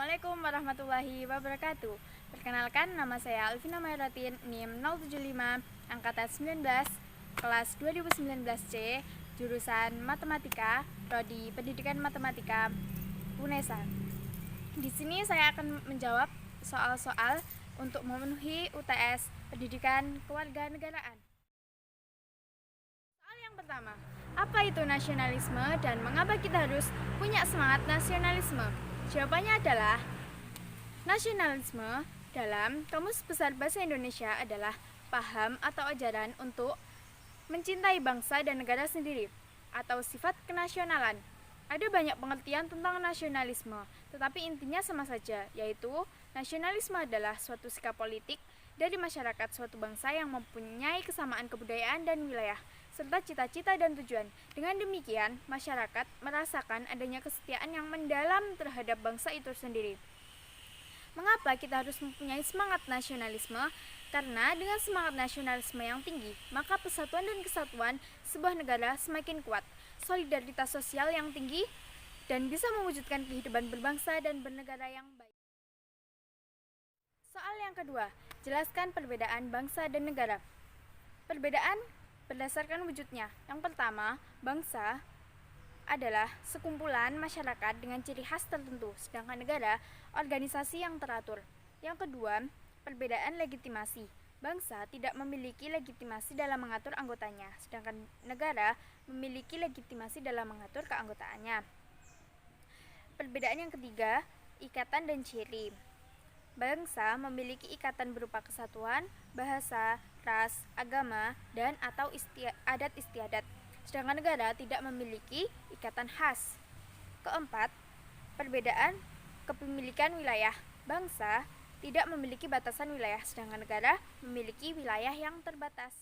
Assalamualaikum warahmatullahi wabarakatuh. Perkenalkan, nama saya Alvina Mayratin, NIM 075, Angkatan 19, kelas 2019C, jurusan Matematika, Prodi Pendidikan Matematika, UNESA. Di sini saya akan menjawab soal-soal untuk memenuhi UTS Pendidikan Kewarganegaraan. Soal yang pertama, apa itu nasionalisme dan mengapa kita harus punya semangat nasionalisme? Jawabannya adalah nasionalisme dalam Kamus Besar Bahasa Indonesia adalah paham atau ajaran untuk mencintai bangsa dan negara sendiri atau sifat kenasionalan. Ada banyak pengertian tentang nasionalisme, tetapi intinya sama saja, yaitu nasionalisme adalah suatu sikap politik dari masyarakat suatu bangsa yang mempunyai kesamaan kebudayaan dan wilayah, serta cita-cita dan tujuan. Dengan demikian, masyarakat merasakan adanya kesetiaan yang mendalam terhadap bangsa itu sendiri. Mengapa kita harus mempunyai semangat nasionalisme? Karena dengan semangat nasionalisme yang tinggi, maka persatuan dan kesatuan sebuah negara semakin kuat, solidaritas sosial yang tinggi, dan bisa mewujudkan kehidupan berbangsa dan bernegara yang baik. Soal yang kedua, jelaskan perbedaan bangsa dan negara. Perbedaan berdasarkan wujudnya. Yang pertama, bangsa adalah sekumpulan masyarakat dengan ciri khas tertentu, sedangkan negara organisasi yang teratur. Yang kedua, perbedaan legitimasi. Bangsa tidak memiliki legitimasi dalam mengatur anggotanya, sedangkan negara memiliki legitimasi dalam mengatur keanggotaannya. Perbedaan yang ketiga, ikatan dan ciri. Bangsa memiliki ikatan berupa kesatuan, bahasa, ras, agama, dan atau adat istiadat. Sedangkan negara tidak memiliki ikatan khas. Keempat, perbedaan kepemilikan wilayah. Bangsa tidak memiliki batasan wilayah, sedangkan negara memiliki wilayah yang terbatas.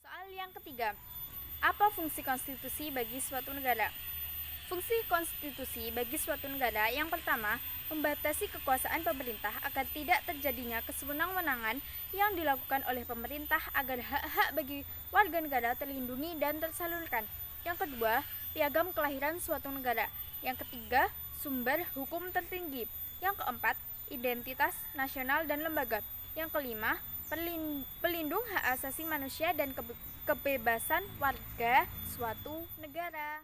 Soal yang ketiga, apa fungsi konstitusi bagi suatu negara? Fungsi konstitusi bagi suatu negara yang pertama, membatasi kekuasaan pemerintah agar tidak terjadinya kesewenang-wenangan yang dilakukan oleh pemerintah agar hak-hak bagi warga negara terlindungi dan tersalurkan. Yang kedua, piagam kelahiran suatu negara. Yang ketiga, sumber hukum tertinggi. Yang keempat, identitas nasional dan lembaga. Yang kelima, pelindung hak asasi manusia dan kebebasan warga suatu negara.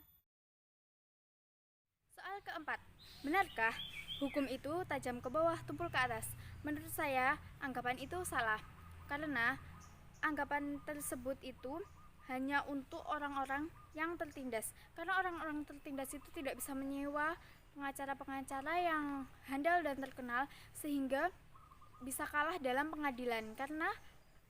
Soal keempat, benarkah hukum itu tajam ke bawah, tumpul ke atas? Menurut saya, anggapan itu salah. Karena anggapan tersebut itu hanya untuk orang-orang yang tertindas. Karena orang-orang tertindas itu tidak bisa menyewa pengacara-pengacara yang handal dan terkenal sehingga bisa kalah dalam pengadilan karena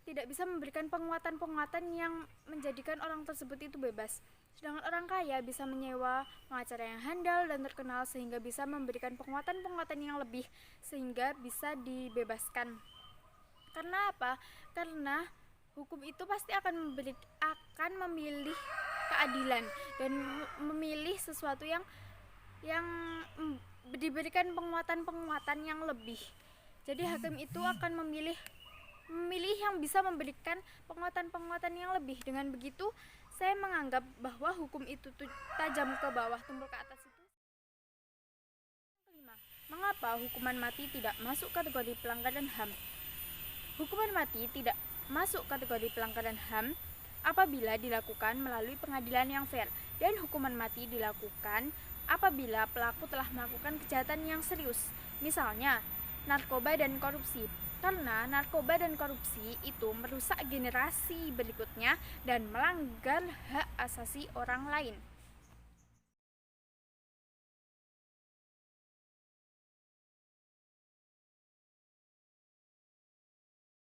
tidak bisa memberikan penguatan-penguatan yang menjadikan orang tersebut itu bebas. Sedangkan orang kaya bisa menyewa pengacara yang handal dan terkenal sehingga bisa memberikan penguatan-penguatan yang lebih sehingga bisa dibebaskan. Karena apa? Karena hukum itu pasti akan memilih keadilan dan memilih sesuatu yang diberikan penguatan-penguatan yang lebih. Jadi hakim itu akan memilih yang bisa memberikan penguatan-penguatan yang lebih. Dengan begitu, saya menganggap bahwa hukum itu tajam ke bawah, tumpul ke atas itu. Kelima, mengapa hukuman mati tidak masuk kategori pelanggaran HAM? Hukuman mati tidak masuk kategori pelanggaran HAM apabila dilakukan melalui pengadilan yang fair, dan hukuman mati dilakukan apabila pelaku telah melakukan kejahatan yang serius, misalnya narkoba dan korupsi. Karena narkoba dan korupsi itu merusak generasi berikutnya dan melanggar hak asasi orang lain.